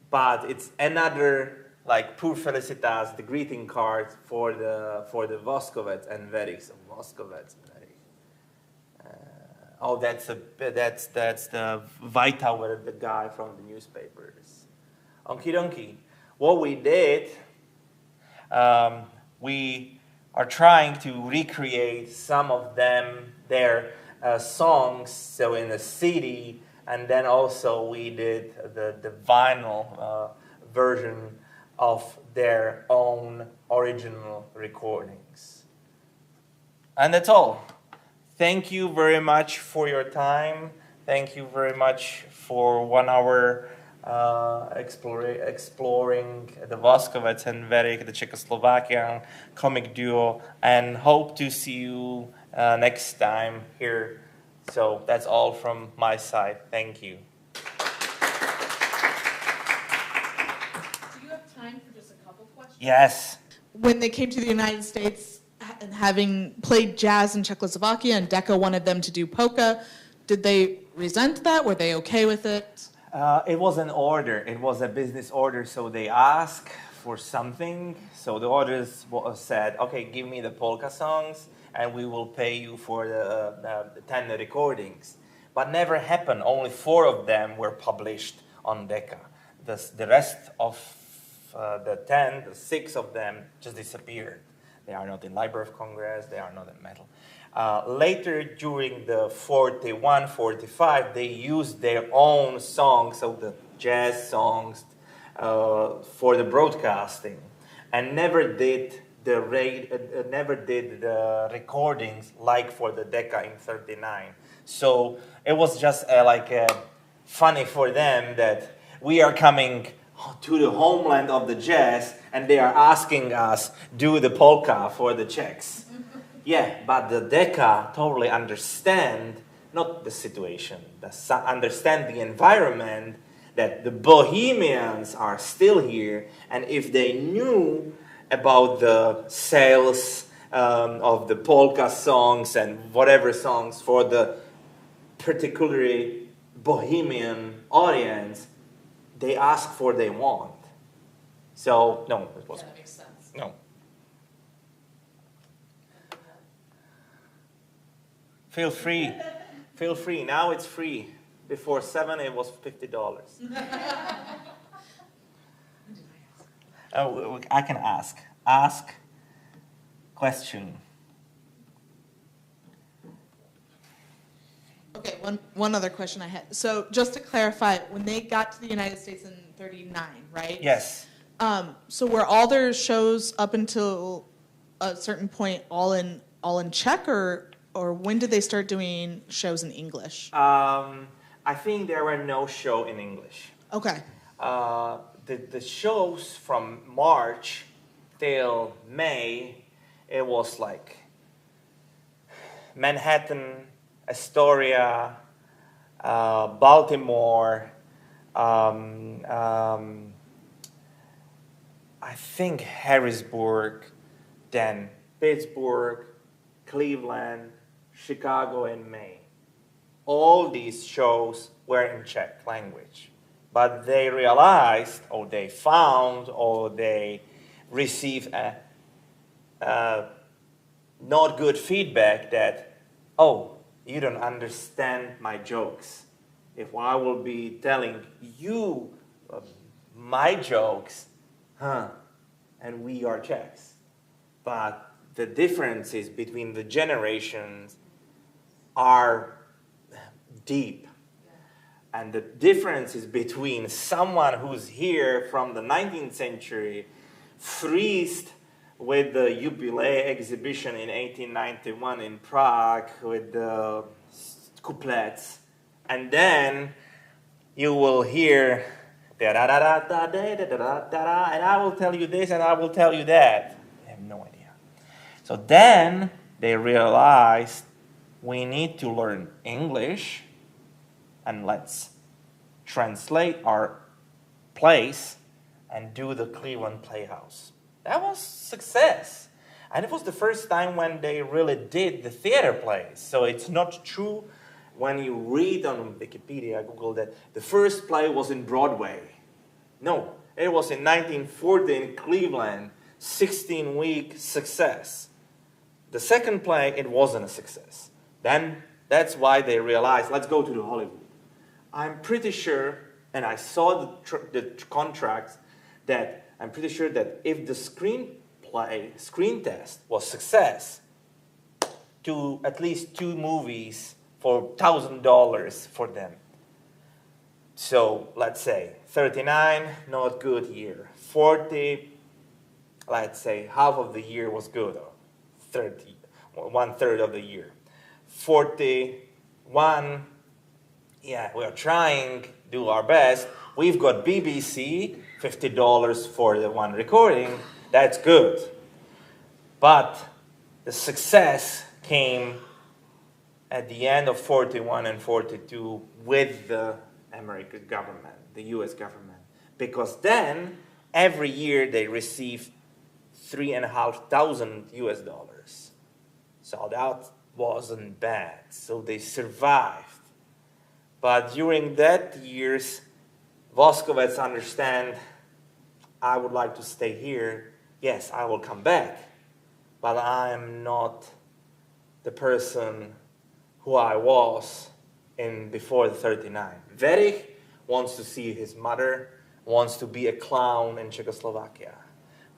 S2: but it's another like Pour Felicitas, the greeting card for the Voskovec and Werich. So Voskovec. Oh, that's the Weitauer, the guy from the newspapers. Okie dokie. What we did, we are trying to recreate some of their songs, so in a CD, and then also we did the vinyl version of their own original recordings. And that's all. Thank you very much for your time. Thank you very much for 1 hour exploring the Voskovec and Werich, the Czechoslovakian comic duo, and hope to see you next time here. So that's all from my side. Thank you.
S15: Do you have time for just a couple questions?
S2: Yes.
S1: When they came to the United States, and having played jazz in Czechoslovakia, and Decca wanted them to do polka, did they resent that? Were they okay with it?
S2: It was an order. It was a business order, so they asked for something. So the orders said, okay, give me the polka songs, and we will pay you for the 10 recordings. But never happened. Only 4 of them were published on Decca. The rest of the 10, the 6 of them just disappeared. They are not in Library of Congress, they are not in metal. Later, during the 41, 45, they used their own songs, so the jazz songs, for the broadcasting, and never did the recordings like for the Decca in 39. So it was just funny for them that we are coming to the homeland of the jazz, and they are asking us do the polka for the Czechs. Yeah, but the Decca totally understand not the situation, understand the environment, that the Bohemians are still here, and if they knew about the sales of the polka songs and whatever songs for the particularly Bohemian audience, they ask for they want. So, no, it wasn't.
S1: That makes sense.
S2: No. Feel free. Feel free. Now it's free. Before 7, it was $50. Oh, I can ask. Ask. Question.
S1: Okay, one other question I had. So just to clarify, when they got to the United States in 39, right?
S2: Yes.
S1: So were all their shows up until a certain point all in Czech, or when did they start doing shows in English?
S2: I think there were no show in English.
S1: Okay.
S2: The shows from March till May, it was like Manhattan, Astoria, Baltimore, I think Harrisburg, then Pittsburgh, Cleveland, Chicago in May. All these shows were in Czech language. But they realized, or they found, or they received not good feedback that, oh, you don't understand my jokes. If I will be telling you my jokes, and we are Czechs. But the differences between the generations are deep. And the differences between someone who's here from the 19th century, freezed with the WWII exhibition in 1891 in Prague with the couplets, and then you will hear da-da-da-da-da-da-da-da-da, and I will tell you this and I will tell you that. I have no idea. So then they realized we need to learn English, and let's translate our plays and do the Cleveland Playhouse. That was success. And it was the first time when they really did the theater plays. So it's not true when you read on Wikipedia, Google, that the first play was in Broadway. No, it was in 1940 in Cleveland, 16-week success. The second play, it wasn't a success. Then that's why they realized, let's go to the Hollywood. I'm pretty sure, and I saw the contracts, that I'm pretty sure that if the screen test was success, to at least 2 movies for $1,000 for them. So let's say 39, not good year. 40, let's say half of the year was good, or 30, or 1/3 of the year. 41, yeah, we are trying, do our best. We've got BBC, $50 for the one recording. That's good. But the success came at the end of 41 and 42 with the American government, the US government. Because then, every year they received $3,500 US. So that wasn't bad. So they survived. But during that years, Voskovec understand, I would like to stay here. Yes, I will come back. But I'm not the person who I was before the 39. Werich wants to see his mother, wants to be a clown in Czechoslovakia.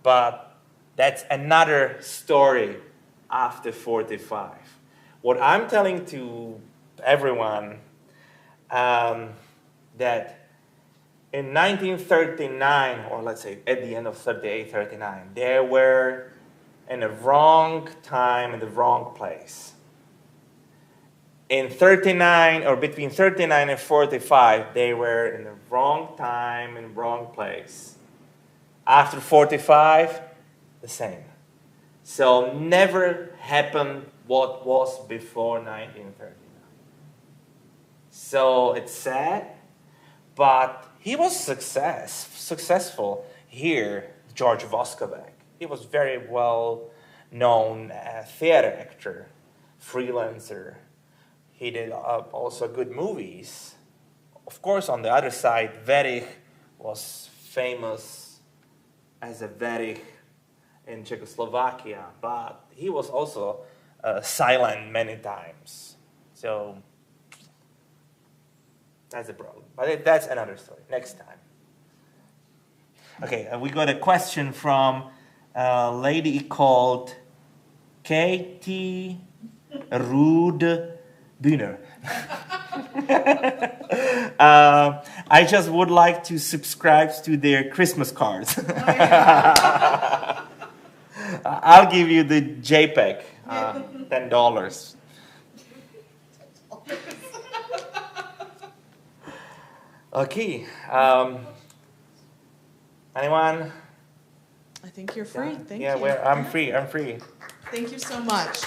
S2: But that's another story after 45. What I'm telling to everyone, that in 1939, or let's say at the end of 38, 39, they were in the wrong time, in the wrong place. In 39, or between 39 and 45, they were in the wrong time, in the wrong place. After 45, the same. So never happened what was before 1939. So it's sad, but he was successful here, George Voskovec. He was very well-known theater actor, freelancer. He did also good movies. Of course, on the other side, Werich was famous as a Werich in Czechoslovakia, but he was also silent many times. So that's a problem. But that's another story. Next time. Okay, we got a question from a lady called Katie Rude Bühner. I just would like to subscribe to their Christmas cards. I'll give you the JPEG, $10. Okay. Anyone?
S1: I think you're free. Thank you.
S2: Yeah, I'm free.
S1: Thank you so much.